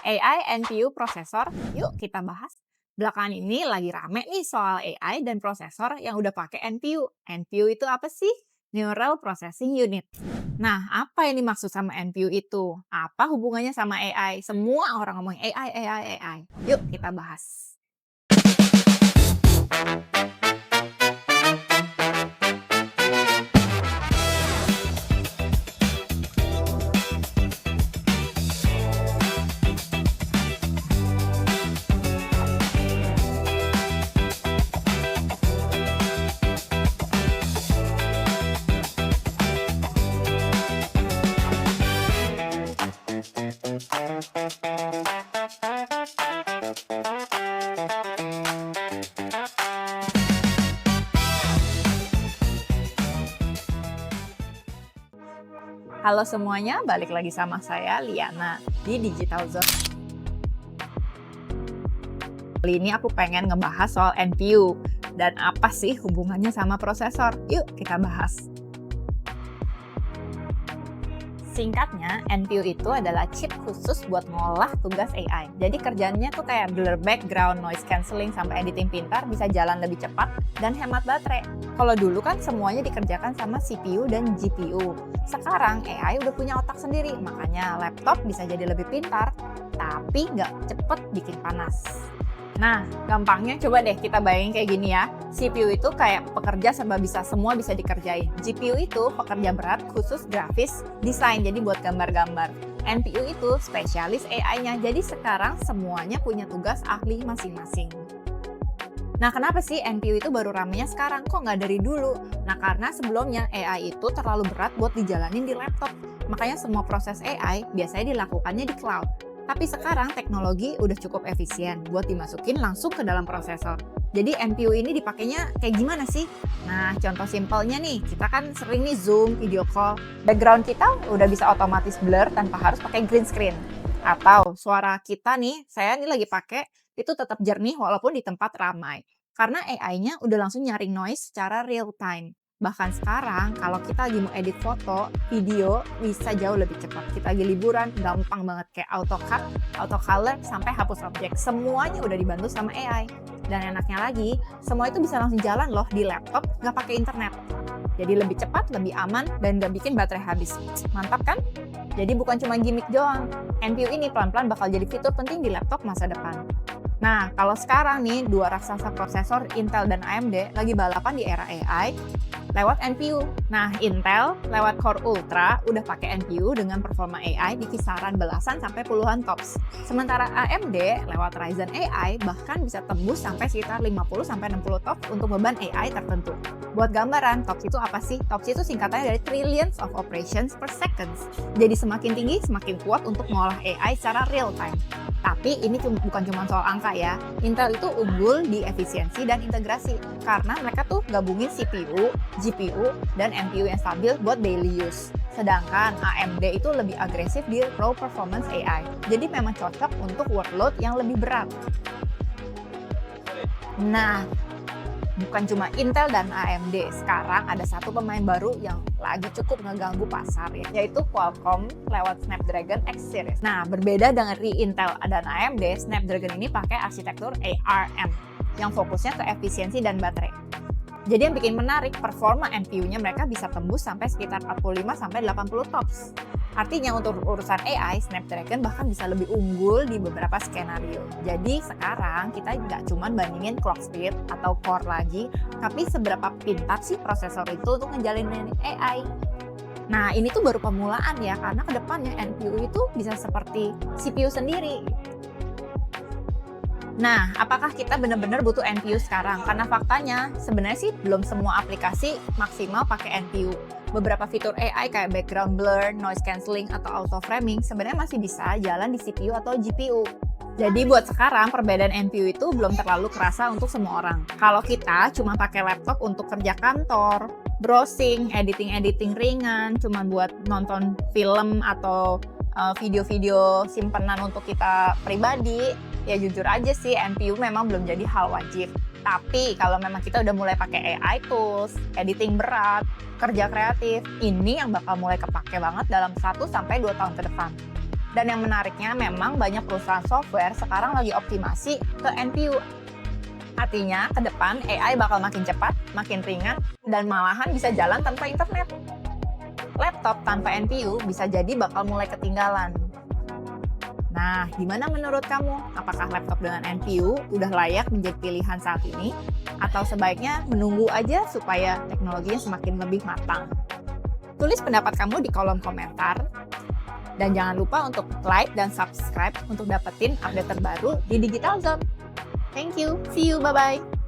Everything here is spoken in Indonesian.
AI, NPU, prosesor, yuk kita bahas. Belakangan ini lagi rame nih soal AI dan prosesor yang udah pakai NPU. NPU itu apa sih? Neural Processing Unit. Nah, apa yang dimaksud sama NPU itu? Apa hubungannya sama AI? Semua orang ngomong AI, AI, AI. Yuk kita bahas. Halo semuanya, balik lagi sama saya Liana di Digital Zone. Kali ini aku pengen ngebahas soal NPU dan apa sih hubungannya sama prosesor. Yuk kita bahas. Singkatnya, NPU itu adalah chip khusus buat ngolah tugas AI. Jadi kerjanya tuh kayak blur background, noise cancelling, sampai editing pintar bisa jalan lebih cepat dan hemat baterai. Kalau dulu kan semuanya dikerjakan sama CPU dan GPU. Sekarang AI udah punya otak sendiri, makanya laptop bisa jadi lebih pintar, tapi nggak cepet bikin panas. Nah, gampangnya coba deh kita bayangin kayak gini ya. CPU itu kayak pekerja serba bisa, semua bisa dikerjain. GPU itu pekerja berat khusus grafis, desain, jadi buat gambar-gambar. NPU itu spesialis AI-nya, jadi sekarang semuanya punya tugas ahli masing-masing. Nah, kenapa sih NPU itu baru ramenya sekarang? Kok nggak dari dulu? Nah, karena sebelumnya AI itu terlalu berat buat dijalanin di laptop. Makanya semua proses AI biasanya dilakukannya di cloud. Tapi sekarang teknologi udah cukup efisien buat dimasukin langsung ke dalam prosesor. Jadi NPU ini dipakainya kayak gimana sih? Nah, contoh simpelnya nih, kita kan sering nih Zoom, video call. Background kita udah bisa otomatis blur tanpa harus pakai green screen. Atau suara kita nih, saya nih lagi pakai, itu tetap jernih walaupun di tempat ramai. Karena AI-nya udah langsung nyaring noise secara real time. Bahkan sekarang, kalau kita lagi mau edit foto, video, bisa jauh lebih cepat. Kita lagi liburan, gampang banget kayak AutoCAD, AutoColor, sampai hapus objek. Semuanya udah dibantu sama AI. Dan enaknya lagi, semua itu bisa langsung jalan loh di laptop, nggak pakai internet. Jadi lebih cepat, lebih aman, dan nggak bikin baterai habis. Mantap kan? Jadi bukan cuma gimmick doang. NPU ini pelan-pelan bakal jadi fitur penting di laptop masa depan. Nah, kalau sekarang nih, dua raksasa prosesor Intel dan AMD lagi balapan di era AI lewat NPU. Nah, Intel lewat Core Ultra udah pakai NPU dengan performa AI di kisaran belasan sampai puluhan TOPS. Sementara AMD lewat Ryzen AI bahkan bisa tembus sampai sekitar 50-60 TOPS untuk beban AI tertentu. Buat gambaran, TOPS itu apa sih? TOPS itu singkatannya dari Trillions of Operations per Seconds. Jadi semakin tinggi, semakin kuat untuk mengolah AI secara real time. Tapi ini bukan cuma soal angka ya. Intel itu unggul di efisiensi dan integrasi karena mereka tuh gabungin CPU, GPU, dan NPU yang stabil buat daily use. Sedangkan AMD itu lebih agresif di low performance AI. Jadi memang cocok untuk workload yang lebih berat. Nah, bukan cuma Intel dan AMD, sekarang ada satu pemain baru yang lagi cukup ngeganggu pasar ya, yaitu Qualcomm lewat Snapdragon X Series. Nah, berbeda dari Intel dan AMD, Snapdragon ini pakai arsitektur ARM yang fokusnya ke efisiensi dan baterai. Jadi yang bikin menarik, performa NPU-nya mereka bisa tembus sampai sekitar 45-80 TOPS. Artinya untuk urusan AI, Snapdragon bahkan bisa lebih unggul di beberapa skenario. Jadi sekarang kita nggak cuma bandingin clock speed atau core lagi, tapi seberapa pintar sih prosesor itu untuk ngejalanin AI. Nah, ini tuh baru permulaan ya, karena kedepannya NPU itu bisa seperti CPU sendiri. Nah, apakah kita benar-benar butuh NPU sekarang? Karena faktanya, sebenarnya sih belum semua aplikasi maksimal pakai NPU. Beberapa fitur AI kayak background blur, noise cancelling, atau auto framing sebenarnya masih bisa jalan di CPU atau GPU. Jadi buat sekarang, perbedaan NPU itu belum terlalu kerasa untuk semua orang. Kalau kita cuma pakai laptop untuk kerja kantor, browsing, editing-editing ringan, cuma buat nonton film atau video-video simpenan untuk kita pribadi, ya jujur aja sih NPU memang belum jadi hal wajib. Tapi kalau memang kita udah mulai pakai AI tools, editing berat, kerja kreatif, ini yang bakal mulai kepake banget dalam 1-2 tahun ke depan. Dan yang menariknya memang banyak perusahaan software sekarang lagi optimasi ke NPU. Artinya, ke depan AI bakal makin cepat, makin ringan, dan malahan bisa jalan tanpa internet. Laptop tanpa NPU bisa jadi bakal mulai ketinggalan. Nah, gimana menurut kamu? Apakah laptop dengan NPU udah layak menjadi pilihan saat ini? Atau sebaiknya menunggu aja supaya teknologinya semakin lebih matang? Tulis pendapat kamu di kolom komentar. Dan jangan lupa untuk like dan subscribe untuk dapetin update terbaru di Digital Zone. Thank you, see you, bye-bye.